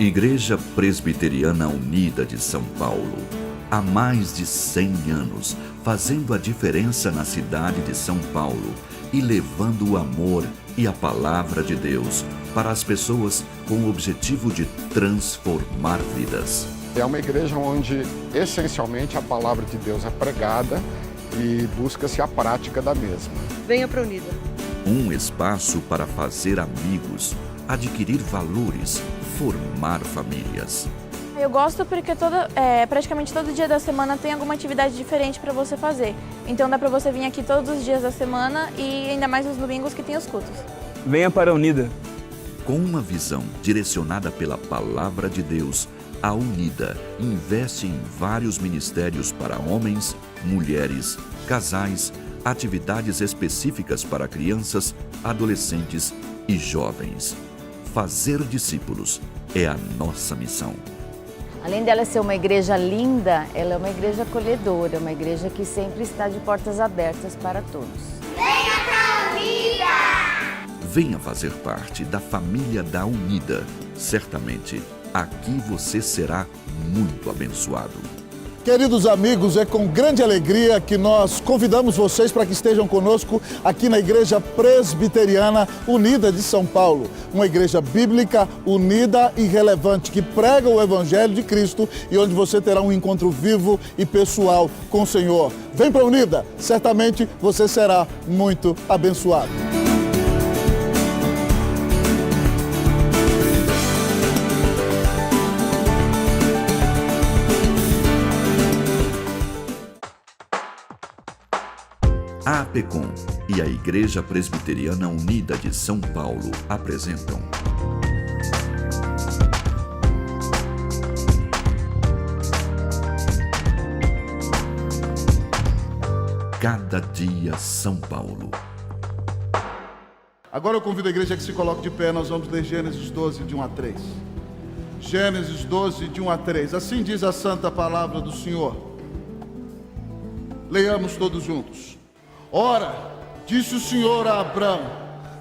Igreja Presbiteriana Unida de São Paulo, há mais de 100 anos, fazendo a diferença na cidade de São Paulo e levando o amor e a palavra de Deus para as pessoas com o objetivo de transformar vidas. É uma igreja onde, essencialmente, a palavra de Deus é pregada e busca-se a prática da mesma. Venha para a Unida. Um espaço para fazer amigos, adquirir valores, formar famílias. Eu gosto porque praticamente todo dia da semana tem alguma atividade diferente para você fazer. Então dá para você vir aqui todos os dias da semana e ainda mais nos domingos que tem os cultos. Venha para a Unida. Com uma visão direcionada pela Palavra de Deus, a Unida investe em vários ministérios para homens, mulheres, casais, atividades específicas para crianças, adolescentes e jovens. Fazer discípulos é a nossa missão. Além dela ser uma igreja linda, ela é uma igreja acolhedora, uma igreja que sempre está de portas abertas para todos. Venha pra Unida! Venha fazer parte da família da Unida. Certamente, aqui você será muito abençoado. Queridos amigos, é com grande alegria que nós convidamos vocês para que estejam conosco aqui na Igreja Presbiteriana Unida de São Paulo. Uma igreja bíblica, unida e relevante, que prega o Evangelho de Cristo e onde você terá um encontro vivo e pessoal com o Senhor. Vem para a Unida, certamente você será muito abençoado. A APECOM e a Igreja Presbiteriana Unida de São Paulo apresentam Cada Dia São Paulo. Agora eu convido a igreja que se coloque de pé, nós vamos ler Gênesis 12, de 1 a 3. Gênesis 12, de 1 a 3. Assim diz a santa palavra do Senhor. Leiamos todos juntos. Ora, disse o Senhor a Abrão: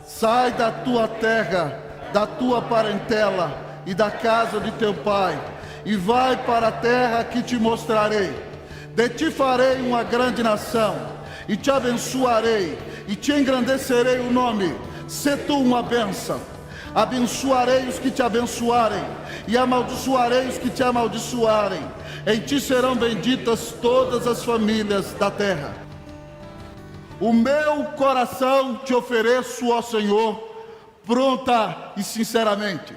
sai da tua terra, da tua parentela e da casa de teu pai, e vai para a terra que te mostrarei. De ti farei uma grande nação, e te abençoarei, e te engrandecerei o nome. Sê tu uma bênção. Abençoarei os que te abençoarem, e amaldiçoarei os que te amaldiçoarem. Em ti serão benditas todas as famílias da terra. O meu coração te ofereço, ó Senhor, pronta e sinceramente.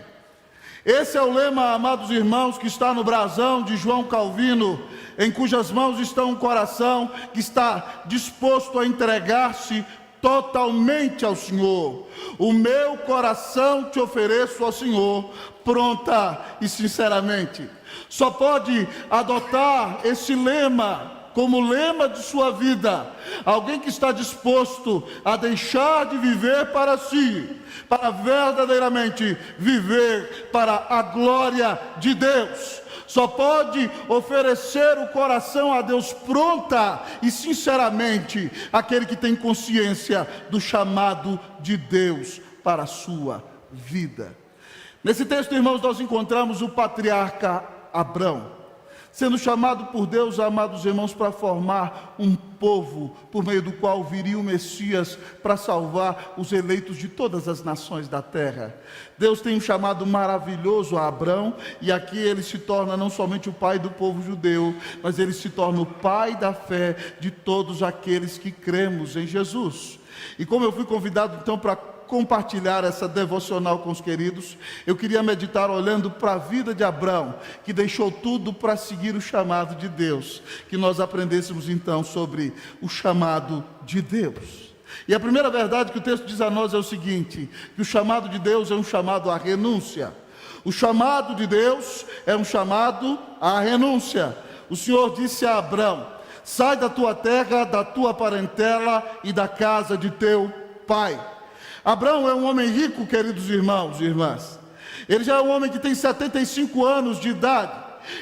Esse é o lema, amados irmãos, que está no brasão de João Calvino, em cujas mãos está um coração que está disposto a entregar-se totalmente ao Senhor. O meu coração te ofereço ao Senhor, pronta e sinceramente. Só pode adotar esse lema como lema de sua vida alguém que está disposto a deixar de viver para si, para verdadeiramente viver para a glória de Deus. Só pode oferecer o coração a Deus pronta e sinceramente aquele que tem consciência do chamado de Deus para a sua vida. Nesse texto, irmãos, nós encontramos o patriarca Abrão, sendo chamado por Deus, amados irmãos, para formar um povo por meio do qual viria o Messias para salvar os eleitos de todas as nações da terra. Deus tem um chamado maravilhoso a Abrão, e aqui ele se torna não somente o pai do povo judeu, mas ele se torna o pai da fé de todos aqueles que cremos em Jesus. E como eu fui convidado então para compartilhar essa devocional com os queridos, eu queria meditar olhando para a vida de Abrão, que deixou tudo para seguir o chamado de Deus, que nós aprendêssemos então sobre o chamado de Deus. E a primeira verdade que o texto diz a nós é o seguinte: que o chamado de Deus é um chamado à renúncia. O chamado de Deus é um chamado à renúncia. O Senhor disse a Abrão: sai da tua terra, da tua parentela e da casa de teu pai. Abrão é um homem rico, queridos irmãos e irmãs. Ele já é um homem que tem 75 anos de idade.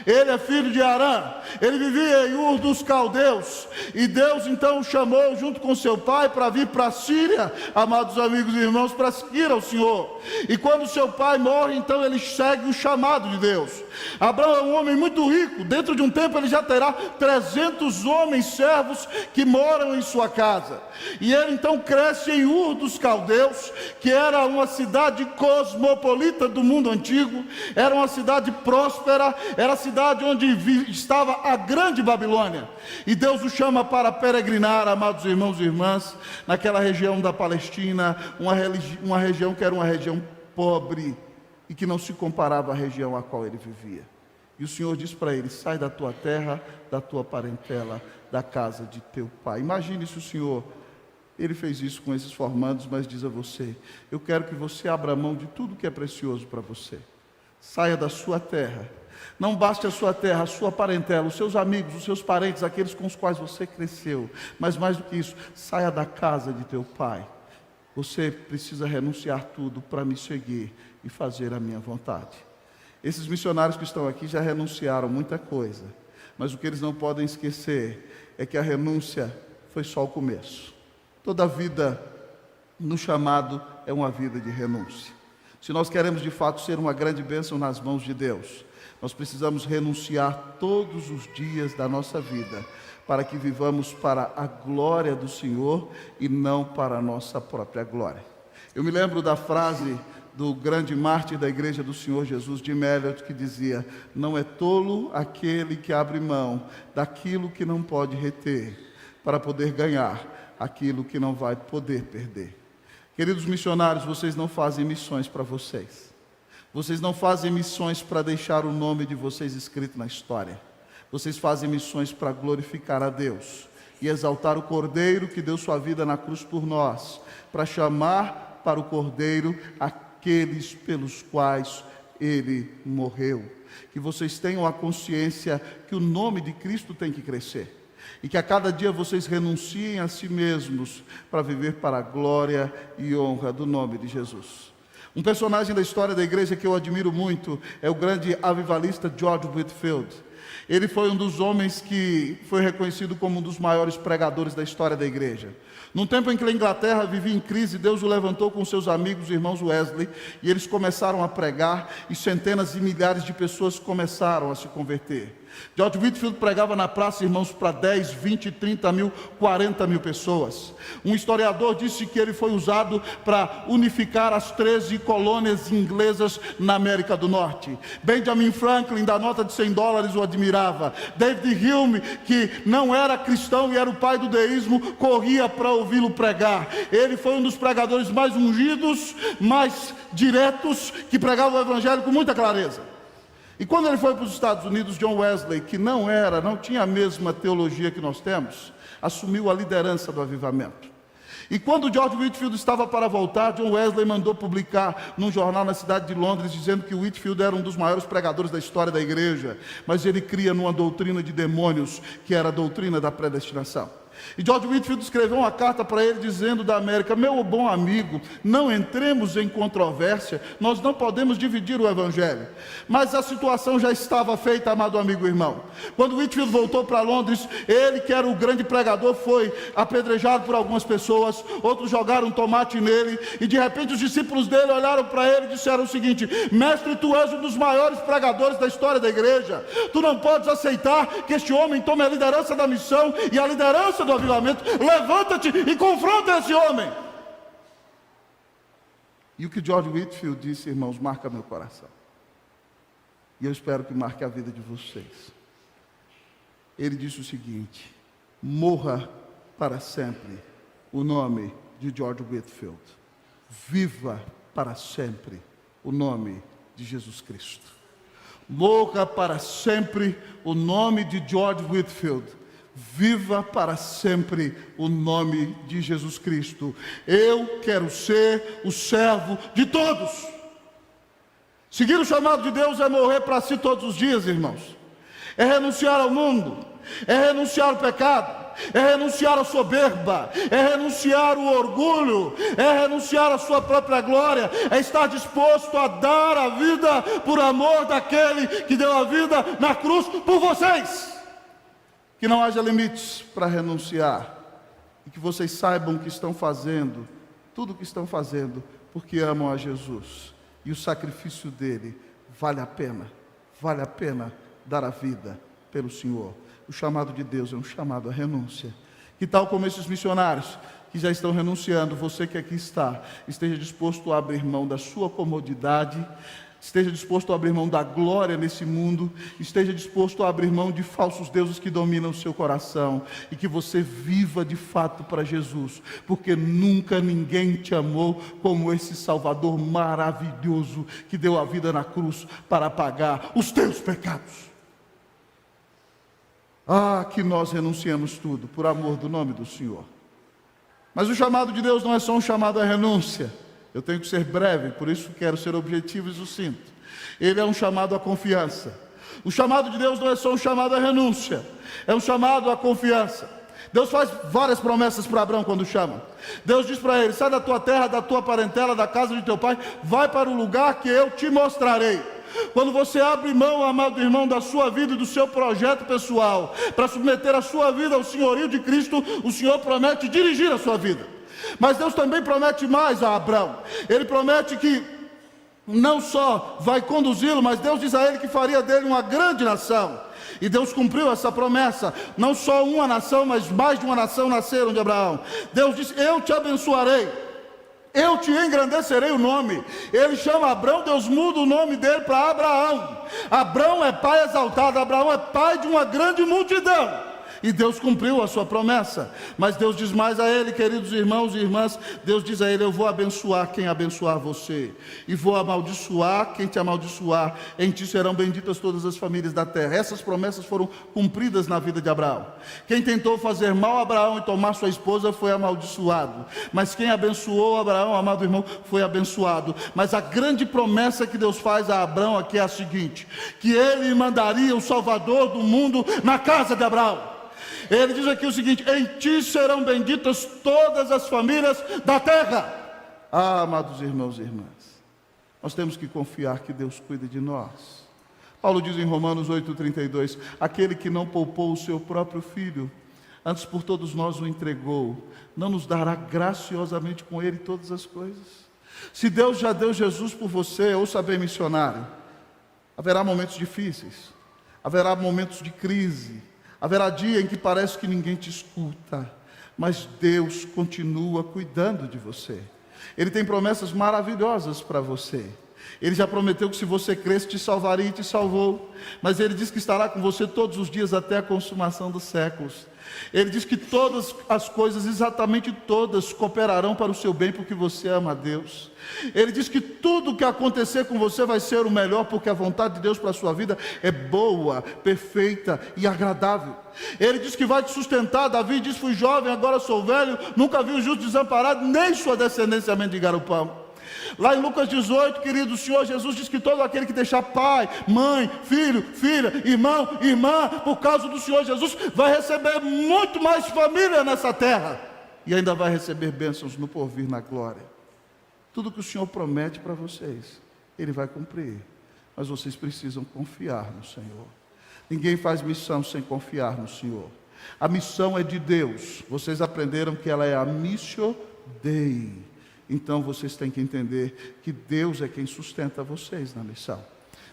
Ele é filho de Arã, ele vivia em Ur dos Caldeus, e Deus então o chamou junto com seu pai para vir para a Síria, amados amigos e irmãos, para seguir ao Senhor. E quando seu pai morre, então ele segue o chamado de Deus. Abraão é um homem muito rico, dentro de um tempo ele já terá 300 homens servos que moram em sua casa. E ele então cresce em Ur dos Caldeus, que era uma cidade cosmopolita do mundo antigo, era uma cidade próspera, era a cidade onde estava a grande Babilônia. E Deus o chama para peregrinar, amados irmãos e irmãs, naquela região da Palestina, uma região que era uma região pobre e que não se comparava à região a qual ele vivia. E o Senhor diz para ele: sai da tua terra, da tua parentela, da casa de teu pai. Imagine se o Senhor, ele fez isso com esses formandos, mas diz a você: eu quero que você abra mão de tudo que é precioso para você. Saia da sua terra. Não baste a sua terra, a sua parentela, os seus amigos, os seus parentes, aqueles com os quais você cresceu. Mas mais do que isso, saia da casa de teu pai. Você precisa renunciar tudo para me seguir e fazer a minha vontade. Esses missionários que estão aqui já renunciaram muita coisa, mas o que eles não podem esquecer é que a renúncia foi só o começo. Toda vida no chamado é uma vida de renúncia. Se nós queremos de fato ser uma grande bênção nas mãos de Deus, nós precisamos renunciar todos os dias da nossa vida, para que vivamos para a glória do Senhor e não para a nossa própria glória. Eu me lembro da frase do grande mártir da Igreja do Senhor Jesus, Jim Elliot, que dizia: não é tolo aquele que abre mão daquilo que não pode reter, para poder ganhar aquilo que não vai poder perder. Queridos missionários, vocês não fazem missões para vocês. Vocês não fazem missões para deixar o nome de vocês escrito na história. Vocês fazem missões para glorificar a Deus e exaltar o Cordeiro que deu sua vida na cruz por nós, para chamar para o Cordeiro aqueles pelos quais Ele morreu. Que vocês tenham a consciência que o nome de Cristo tem que crescer, e que a cada dia vocês renunciem a si mesmos para viver para a glória e honra do nome de Jesus. Um personagem da história da igreja que eu admiro muito é o grande avivalista George Whitefield. Ele foi um dos homens que foi reconhecido como um dos maiores pregadores da história da igreja. Num tempo em que a Inglaterra vivia em crise, Deus o levantou com seus amigos, irmãos Wesley, e eles começaram a pregar, e centenas e milhares de pessoas começaram a se converter. George Whitefield pregava na praça, irmãos, para 10, 20, 30 mil, 40 mil pessoas. Um historiador disse que ele foi usado para unificar as 13 colônias inglesas na América do Norte. Benjamin Franklin, da nota de $100, o admirava. David Hume, que não era cristão e era o pai do deísmo, corria para ouvi-lo pregar. Ele foi um dos pregadores mais ungidos, mais diretos, que pregava o evangelho com muita clareza. E quando ele foi para os Estados Unidos, John Wesley, que não tinha a mesma teologia que nós temos, assumiu a liderança do avivamento. E quando George Whitefield estava para voltar, John Wesley mandou publicar num jornal na cidade de Londres, dizendo que Whitefield era um dos maiores pregadores da história da igreja, mas ele cria numa doutrina de demônios, que era a doutrina da predestinação. E George Whitefield escreveu uma carta para ele dizendo da América: meu bom amigo, não entremos em controvérsia, nós não podemos dividir o evangelho. Mas a situação já estava feita, amado amigo e irmão. Quando Whitefield voltou para Londres, ele, que era o grande pregador, foi apedrejado por algumas pessoas, outros jogaram tomate nele, e de repente os discípulos dele olharam para ele e disseram o seguinte: mestre, tu és um dos maiores pregadores da história da igreja, tu não podes aceitar que este homem tome a liderança da missão e a liderança do avivamento. Levanta-te e confronta esse homem. E o que George Whitefield disse, irmãos, marca meu coração, e eu espero que marque a vida de vocês. Ele disse o seguinte: morra para sempre o nome de George Whitefield, viva para sempre o nome de Jesus Cristo. Morra para sempre o nome de George Whitefield, viva para sempre o nome de Jesus Cristo. Eu quero ser o servo de todos. Seguir o chamado de Deus é morrer para si todos os dias, irmãos. É renunciar ao mundo, é renunciar ao pecado, é renunciar à soberba, é renunciar ao orgulho, é renunciar à sua própria glória, é estar disposto a dar a vida por amor daquele que deu a vida na cruz por vocês. Que não haja limites para renunciar, e que vocês saibam que estão fazendo tudo o que estão fazendo porque amam a Jesus, e o sacrifício dele vale a pena dar a vida pelo Senhor. O chamado de Deus é um chamado à renúncia. Que tal como esses missionários que já estão renunciando, você que aqui está, esteja disposto a abrir mão da sua comodidade, esteja disposto a abrir mão da glória nesse mundo, esteja disposto a abrir mão de falsos deuses que dominam o seu coração, e que você viva de fato para Jesus, porque nunca ninguém te amou como esse Salvador maravilhoso que deu a vida na cruz para pagar os teus pecados. Que nós renunciamos tudo por amor do nome do Senhor. Mas o chamado de Deus não é só um chamado à renúncia. Eu tenho que ser breve, por isso quero ser objetivo e sucinto. Ele é um chamado à confiança. O chamado de Deus não é só um chamado à renúncia, é um chamado à confiança. Deus faz várias promessas para Abraão quando chama. Deus diz para ele: sai da tua terra, da tua parentela, da casa de teu pai, vai para o lugar que eu te mostrarei. Quando você abre mão, amado irmão, da sua vida e do seu projeto pessoal, para submeter a sua vida ao senhorio de Cristo, o Senhor promete dirigir a sua vida. Mas Deus também promete mais a Abraão. Ele promete que não só vai conduzi-lo, mas Deus diz a ele que faria dele uma grande nação. E Deus cumpriu essa promessa. Não só uma nação, mas mais de uma nação nasceram de Abraão. Deus disse: eu te abençoarei, eu te engrandecerei o nome. Ele chama Abraão, Deus muda o nome dele para Abraão. Abraão é pai exaltado, Abraão é pai de uma grande multidão. E Deus cumpriu a sua promessa. Mas Deus diz mais a ele, queridos irmãos e irmãs. Deus diz a ele: eu vou abençoar quem abençoar você, e vou amaldiçoar quem te amaldiçoar. Em ti serão benditas todas as famílias da terra. Essas promessas foram cumpridas na vida de Abraão. Quem tentou fazer mal a Abraão e tomar sua esposa foi amaldiçoado, mas quem abençoou Abraão, amado irmão, foi abençoado. Mas a grande promessa que Deus faz a Abraão aqui é a seguinte: que ele mandaria o Salvador do mundo na casa de Abraão. Ele diz aqui o seguinte: em ti serão benditas todas as famílias da terra. Amados irmãos e irmãs, nós temos que confiar que Deus cuida de nós. Paulo diz em Romanos 8,32: aquele que não poupou o seu próprio filho, antes por todos nós o entregou, não nos dará graciosamente com ele todas as coisas? Se Deus já deu Jesus por você, ouça bem, missionário, haverá momentos difíceis, haverá momentos de crise, haverá dia em que parece que ninguém te escuta, mas Deus continua cuidando de você. Ele tem promessas maravilhosas para você. Ele já prometeu que se você cresce, te salvaria e te salvou. Mas Ele diz que estará com você todos os dias até a consumação dos séculos. Ele diz que todas as coisas, exatamente todas, cooperarão para o seu bem, porque você ama a Deus. Ele diz que tudo o que acontecer com você vai ser o melhor, porque a vontade de Deus para a sua vida é boa, perfeita e agradável. Ele diz que vai te sustentar. Davi diz: fui jovem, agora sou velho, nunca vi o justo desamparado, nem sua descendência mendigar o pão. Lá em Lucas 18, querido, o Senhor Jesus diz que todo aquele que deixar pai, mãe, filho, filha, irmão, irmã, por causa do Senhor Jesus, vai receber muito mais família nessa terra, e ainda vai receber bênçãos no porvir, na glória. Tudo que o Senhor promete para vocês, Ele vai cumprir, mas vocês precisam confiar no Senhor. Ninguém faz missão sem confiar no Senhor. A missão é de Deus. Vocês aprenderam que ela é a Missio Dei. Então vocês têm que entender que Deus é quem sustenta vocês na missão.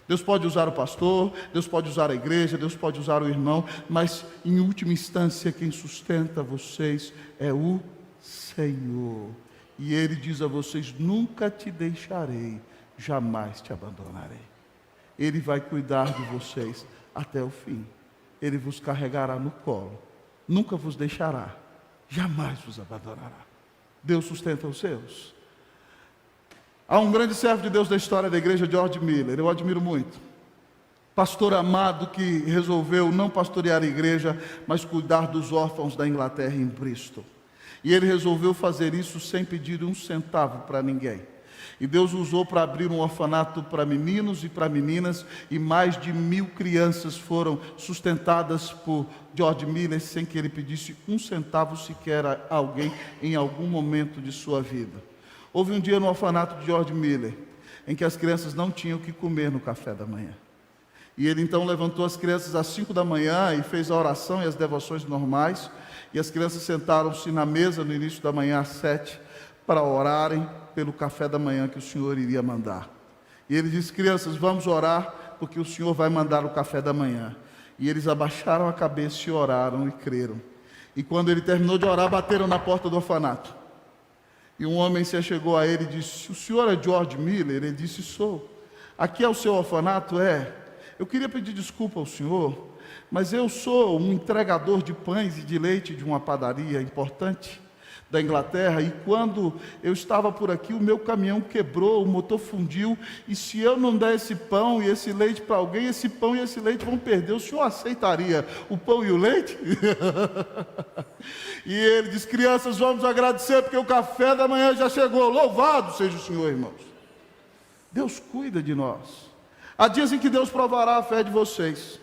Deus pode usar o pastor, Deus pode usar a igreja, Deus pode usar o irmão, mas em última instância quem sustenta vocês é o Senhor. E Ele diz a vocês: nunca te deixarei, jamais te abandonarei. Ele vai cuidar de vocês até o fim. Ele vos carregará no colo, nunca vos deixará, jamais vos abandonará. Deus sustenta os seus. Há um grande servo de Deus da história da igreja, George Miller, eu admiro muito. Pastor amado que resolveu não pastorear a igreja, mas cuidar dos órfãos da Inglaterra em Bristol. E ele resolveu fazer isso sem pedir um centavo para ninguém. E Deus usou para abrir um orfanato para meninos e para meninas, e mais de 1000 crianças foram sustentadas por George Miller sem que ele pedisse um centavo sequer a alguém em algum momento de sua vida. Houve um dia no orfanato de George Miller em que as crianças não tinham o que comer no café da manhã. E ele então levantou as crianças às 5 da manhã e fez a oração e as devoções normais, e as crianças sentaram-se na mesa no início da manhã às 7 para orarem pelo café da manhã que o Senhor iria mandar. E ele disse: crianças, vamos orar, porque o Senhor vai mandar o café da manhã. E eles abaixaram a cabeça e oraram e creram. E quando ele terminou de orar, bateram na porta do orfanato. E um homem se chegou a ele e disse: o senhor é George Miller? Ele disse: sou. Aqui é o seu orfanato? É. Eu queria pedir desculpa ao senhor, mas eu sou um entregador de pães e de leite de uma padaria importante da Inglaterra, e quando eu estava por aqui, o meu caminhão quebrou, o motor fundiu, e se eu não der esse pão e esse leite para alguém, esse pão e esse leite vão perder. O senhor aceitaria o pão e o leite? E ele diz: crianças, vamos agradecer, porque o café da manhã já chegou. Louvado seja o Senhor, irmãos. Deus cuida de nós. Há dias em que Deus provará a fé de vocês.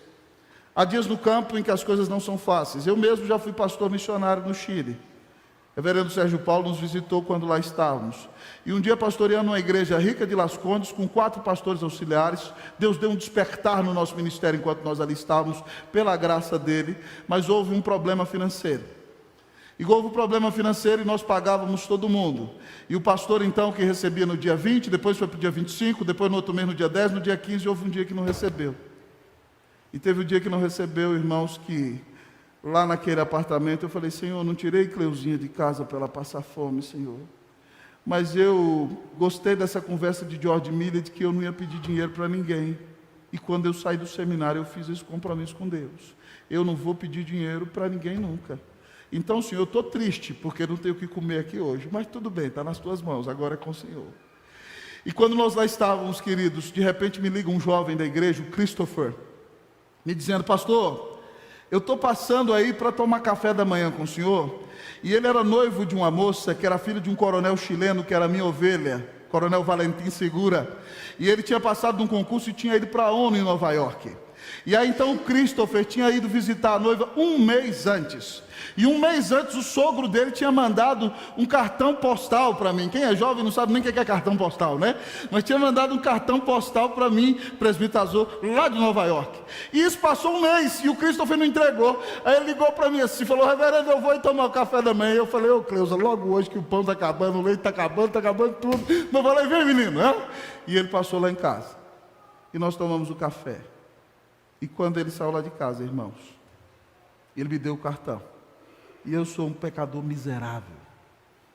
Há dias no campo em que as coisas não são fáceis. Eu mesmo já fui pastor missionário no Chile. O reverendo Sérgio Paulo nos visitou quando lá estávamos. E um dia, pastoreando uma igreja rica de Las Condes, com 4 pastores auxiliares, Deus deu um despertar no nosso ministério enquanto nós ali estávamos, pela graça dele, mas houve um problema financeiro. E houve um problema financeiro e nós pagávamos todo mundo. E o pastor então, que recebia no dia 20, depois foi para o dia 25, depois no outro mês no dia 10, no dia 15 houve um dia que não recebeu. E teve um dia que não recebeu, irmãos, que lá naquele apartamento eu falei: Senhor, não tirei Cleuzinha de casa para ela passar fome, Senhor. Mas eu gostei dessa conversa de George Miller, de que eu não ia pedir dinheiro para ninguém. E quando eu saí do seminário, eu fiz esse compromisso com Deus. Eu não vou pedir dinheiro para ninguém nunca. Então, Senhor, eu estou triste, porque não tenho o que comer aqui hoje. Mas tudo bem, está nas tuas mãos, agora é com o Senhor. E quando nós lá estávamos, queridos, de repente me liga um jovem da igreja, o Christopher, me dizendo: pastor, eu estou passando aí para tomar café da manhã com o senhor. E ele era noivo de uma moça que era filho de um coronel chileno, que era minha ovelha, Coronel Valentim Segura. E ele tinha passado num concurso e tinha ido para a ONU em Nova York. E aí então o Christopher tinha ido visitar a noiva um mês antes. E um mês antes o sogro dele tinha mandado um cartão postal para mim. Quem é jovem não sabe nem o que é cartão postal, né? Mas tinha mandado um cartão postal para mim, presbítero Azul, lá de Nova York. E isso passou um mês e o Christopher não entregou. Aí ele ligou para mim assim, falou: reverendo, eu vou ir tomar o café da manhã. Eu falei: ô Cleusa, logo hoje que o pão está acabando, o leite está acabando tudo. Eu falei: vem menino, né? E ele passou lá em casa. E nós tomamos o café. E quando ele saiu lá de casa, irmãos, ele me deu o cartão. E eu sou um pecador miserável.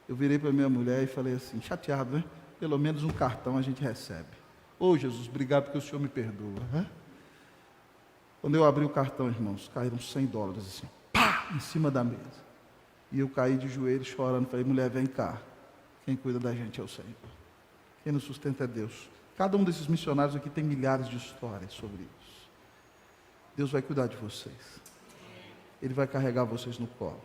Eu virei para minha mulher e falei assim, chateado, né? Pelo menos um cartão a gente recebe. Ô Jesus, obrigado porque o Senhor me perdoa. Né? Quando eu abri o cartão, irmãos, caíram $100 assim, pá, em cima da mesa. E eu caí de joelhos chorando. Falei: mulher, vem cá. Quem cuida da gente é o Senhor. Quem nos sustenta é Deus. Cada um desses missionários aqui tem milhares de histórias sobre isso. Deus vai cuidar de vocês. Ele vai carregar vocês no colo.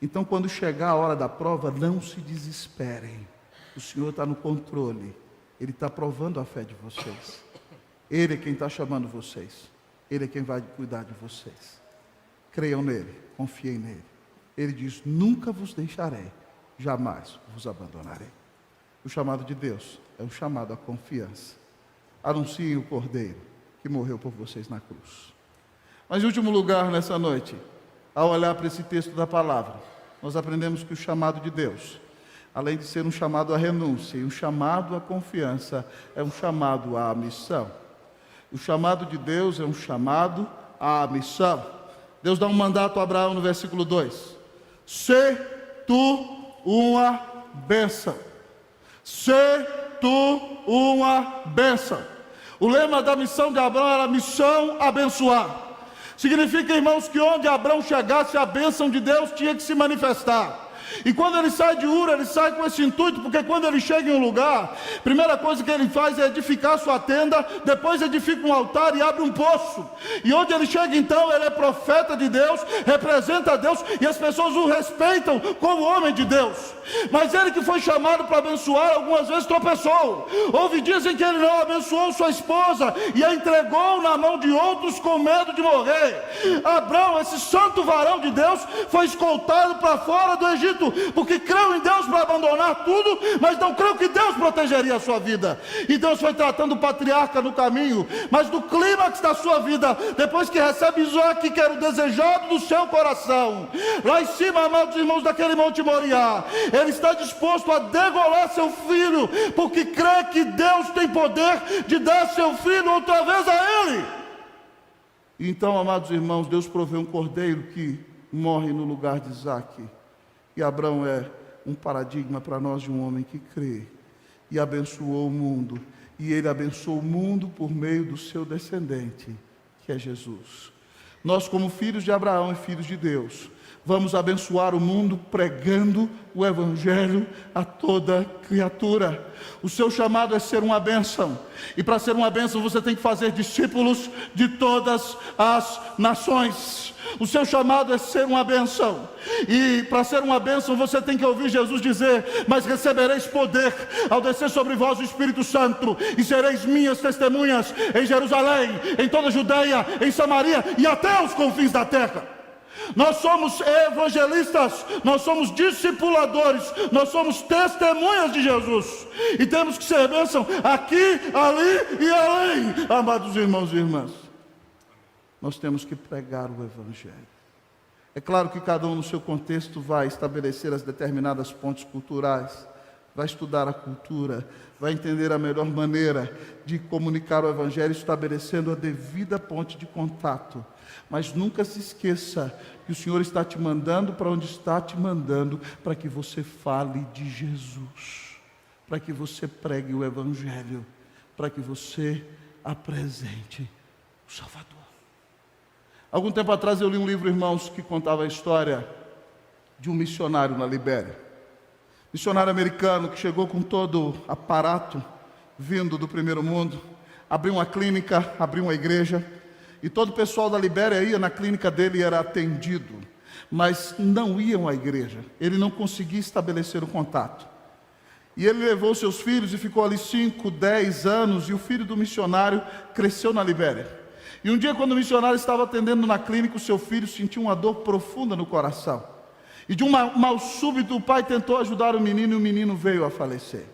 Então, quando chegar a hora da prova, não se desesperem. O Senhor está no controle. Ele está provando a fé de vocês. Ele é quem está chamando vocês. Ele é quem vai cuidar de vocês. Creiam nele, confiem nele. Ele diz: nunca vos deixarei, jamais vos abandonarei. O chamado de Deus é um chamado à confiança. Anunciem o Cordeiro que morreu por vocês na cruz. Mas em último lugar, nessa noite, ao olhar para esse texto da palavra, nós aprendemos que o chamado de Deus, além de ser um chamado à renúncia e um chamado à confiança, é um chamado à missão. O chamado de Deus é um chamado à missão. Deus dá um mandato a Abraão no versículo 2. Sê tu uma bênção. Sê tu uma bênção. O lema da missão de Abraão era missão abençoar. Significa, irmãos, que onde Abraão chegasse, a bênção de Deus tinha que se manifestar. E quando ele sai de Ur, ele sai com esse intuito, porque quando ele chega em um lugar, a primeira coisa que ele faz é edificar sua tenda, depois edifica um altar e abre um poço. E onde ele chega então, ele é profeta de Deus, representa a Deus, e as pessoas o respeitam como homem de Deus. Mas ele que foi chamado para abençoar, algumas vezes tropeçou. Houve dias em que ele não abençoou sua esposa e a entregou na mão de outros com medo de morrer. Abrão, esse santo varão de Deus, foi escoltado para fora do Egito, porque creu em Deus para abandonar tudo, mas não creu que Deus protegeria a sua vida. E Deus foi tratando o patriarca no caminho, mas no clímax da sua vida, depois que recebe Isaac, que era o desejado do seu coração, lá em cima, amados irmãos, daquele Monte Moriá, ele está disposto a degolar seu filho, porque crê que Deus tem poder de dar seu filho outra vez a ele. Então, amados irmãos, Deus provê um cordeiro que morre no lugar de Isaac. E Abraão é um paradigma para nós de um homem que crê e abençoou o mundo. E ele abençoou o mundo por meio do seu descendente, que é Jesus. Nós, como filhos de Abraão e filhos de Deus, vamos abençoar o mundo pregando o Evangelho a toda criatura. O seu chamado é ser uma bênção. E para ser uma bênção você tem que fazer discípulos de todas as nações. O seu chamado é ser uma bênção. E para ser uma bênção você tem que ouvir Jesus dizer: mas recebereis poder ao descer sobre vós o Espírito Santo, e sereis minhas testemunhas em Jerusalém, em toda a Judeia, em Samaria e até os confins da terra. Nós somos evangelistas, nós somos discipuladores, nós somos testemunhas de Jesus. E temos que ser bênção aqui, ali e além. Amados irmãos e irmãs, nós temos que pregar o Evangelho. É claro que cada um no seu contexto vai estabelecer as determinadas pontes culturais, vai estudar a cultura, vai entender a melhor maneira de comunicar o Evangelho, estabelecendo a devida ponte de contato. Mas nunca se esqueça que o Senhor está te mandando para onde está te mandando, para que você fale de Jesus, para que você pregue o Evangelho, para que você apresente o Salvador. Algum tempo atrás eu li um livro, irmãos, que contava a história de um missionário na Libéria. Missionário americano que chegou com todo aparato, vindo do primeiro mundo, abriu uma clínica, abriu uma igreja, e todo o pessoal da Libéria ia na clínica dele e era atendido, mas não iam à igreja. Ele não conseguia estabelecer o contato. E ele levou seus filhos e ficou ali 5, 10 anos, e o filho do missionário cresceu na Libéria. E um dia, quando o missionário estava atendendo na clínica, o seu filho sentiu uma dor profunda no coração. E de um mal súbito, o pai tentou ajudar o menino, e o menino veio a falecer.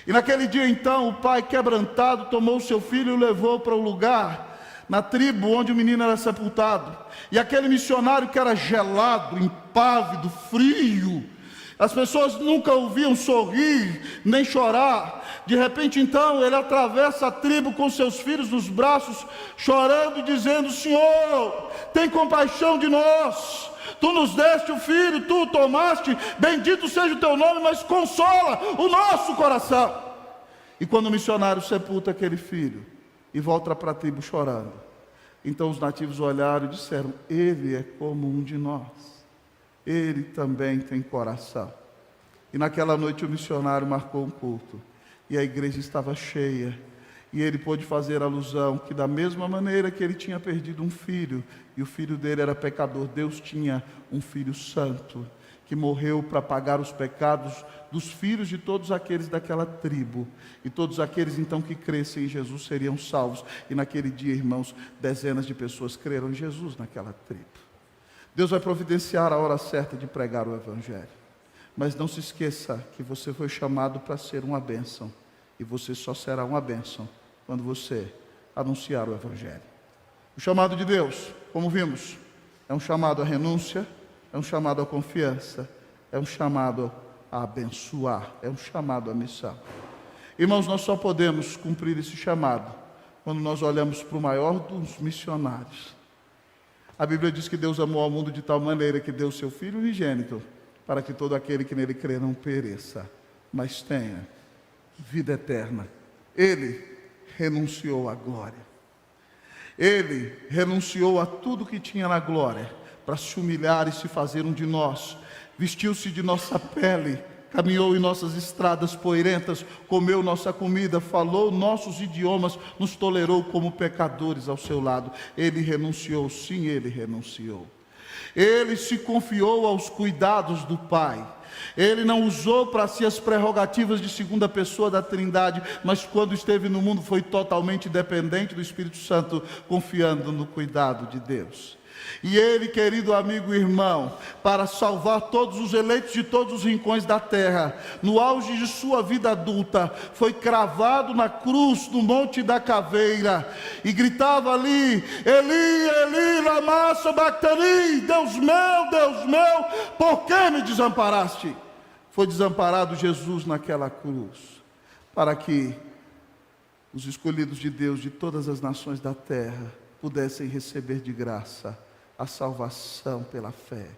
E naquele dia, então, o pai, quebrantado, tomou o seu filho e o levou para o lugar na tribo onde o menino era sepultado. E aquele missionário que era gelado, impávido, frio, as pessoas nunca o viam sorrir, nem chorar. De repente, então, ele atravessa a tribo com seus filhos nos braços, chorando e dizendo: Senhor, tem compaixão de nós. Tu nos deste o filho, tu o tomaste, bendito seja o teu nome, mas consola o nosso coração. E quando o missionário sepulta aquele filho e volta para a tribo chorando, então os nativos olharam e disseram: ele é como um de nós, ele também tem coração. E naquela noite o missionário marcou um culto, e a igreja estava cheia, e ele pôde fazer alusão que da mesma maneira que ele tinha perdido um filho, e o filho dele era pecador, Deus tinha um filho santo, que morreu para pagar os pecados dos filhos de todos aqueles daquela tribo. E todos aqueles então que crescem em Jesus seriam salvos. E naquele dia, irmãos, dezenas de pessoas creram em Jesus naquela tribo. Deus vai providenciar a hora certa de pregar o Evangelho. Mas não se esqueça que você foi chamado para ser uma bênção. E você só será uma bênção quando você anunciar o Evangelho. O chamado de Deus, como vimos, é um chamado à renúncia, é um chamado à confiança, é um chamado a abençoar, é um chamado à missão. Irmãos, nós só podemos cumprir esse chamado quando nós olhamos para o maior dos missionários. A Bíblia diz que Deus amou ao mundo de tal maneira que deu o seu Filho unigênito, para que todo aquele que nele crê não pereça, mas tenha vida eterna. Ele renunciou à glória. Ele renunciou a tudo que tinha na glória, para se humilhar e se fazer um de nós. Vestiu-se de nossa pele, caminhou em nossas estradas poeirentas, comeu nossa comida, falou nossos idiomas, nos tolerou como pecadores ao seu lado. Ele renunciou, sim, ele renunciou. Ele se confiou aos cuidados do Pai. Ele não usou para si as prerrogativas de segunda pessoa da Trindade, mas quando esteve no mundo foi totalmente dependente do Espírito Santo, confiando no cuidado de Deus. E ele, querido amigo e irmão, para salvar todos os eleitos de todos os rincões da terra, no auge de sua vida adulta, foi cravado na cruz do Monte da Caveira e gritava ali: Eli, Eli, lama sabachthani, Deus meu, por que me desamparaste? Foi desamparado Jesus naquela cruz, para que os escolhidos de Deus de todas as nações da terra pudessem receber de graça a salvação pela fé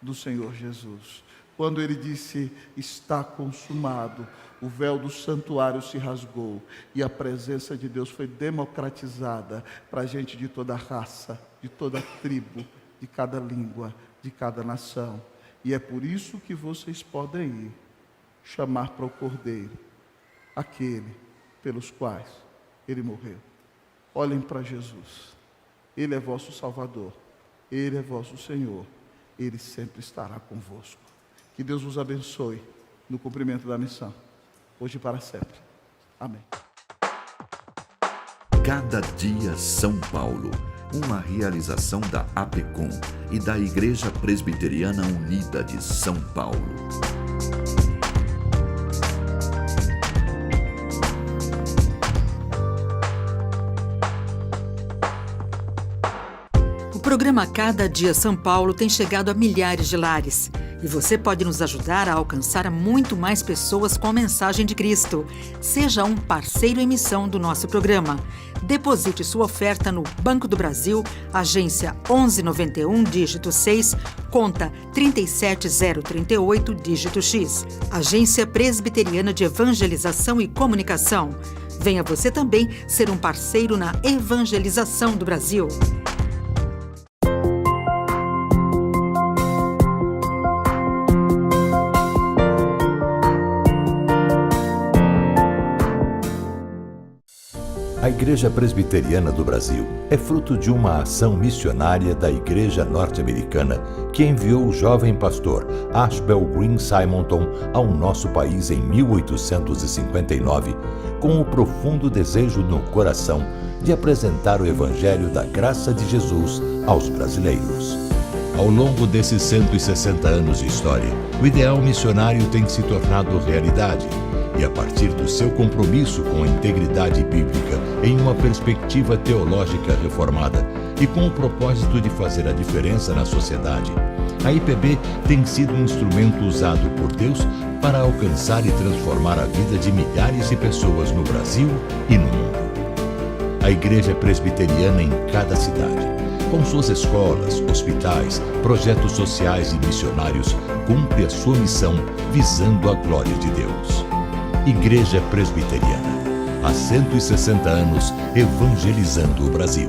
do Senhor Jesus. Quando ele disse: está consumado, o véu do santuário se rasgou e a presença de Deus foi democratizada para gente de toda raça, de toda tribo, de cada língua, de cada nação. E é por isso que vocês podem ir chamar para o Cordeiro aquele pelos quais ele morreu. Olhem para Jesus. Ele é vosso Salvador. Ele é vosso Senhor. Ele sempre estará convosco. Que Deus vos abençoe no cumprimento da missão, hoje e para sempre. Amém. Cada dia São Paulo, uma realização da APECOM e da Igreja Presbiteriana Unida de São Paulo. O programa Cada Dia São Paulo tem chegado a milhares de lares. E você pode nos ajudar a alcançar muito mais pessoas com a mensagem de Cristo. Seja um parceiro em missão do nosso programa. Deposite sua oferta no Banco do Brasil, agência 1191, dígito 6, conta 37038, dígito X. Agência Presbiteriana de Evangelização e Comunicação. Venha você também ser um parceiro na evangelização do Brasil. A Igreja Presbiteriana do Brasil é fruto de uma ação missionária da Igreja Norte-Americana que enviou o jovem pastor Ashbel Green Simonton ao nosso país em 1859, com o profundo desejo no coração de apresentar o Evangelho da graça de Jesus aos brasileiros. Ao longo desses 160 anos de história, o ideal missionário tem se tornado realidade. E a partir do seu compromisso com a integridade bíblica em uma perspectiva teológica reformada e com o propósito de fazer a diferença na sociedade, a IPB tem sido um instrumento usado por Deus para alcançar e transformar a vida de milhares de pessoas no Brasil e no mundo. A Igreja Presbiteriana em cada cidade, com suas escolas, hospitais, projetos sociais e missionários, cumpre a sua missão visando a glória de Deus. Igreja Presbiteriana, há 160 anos evangelizando o Brasil.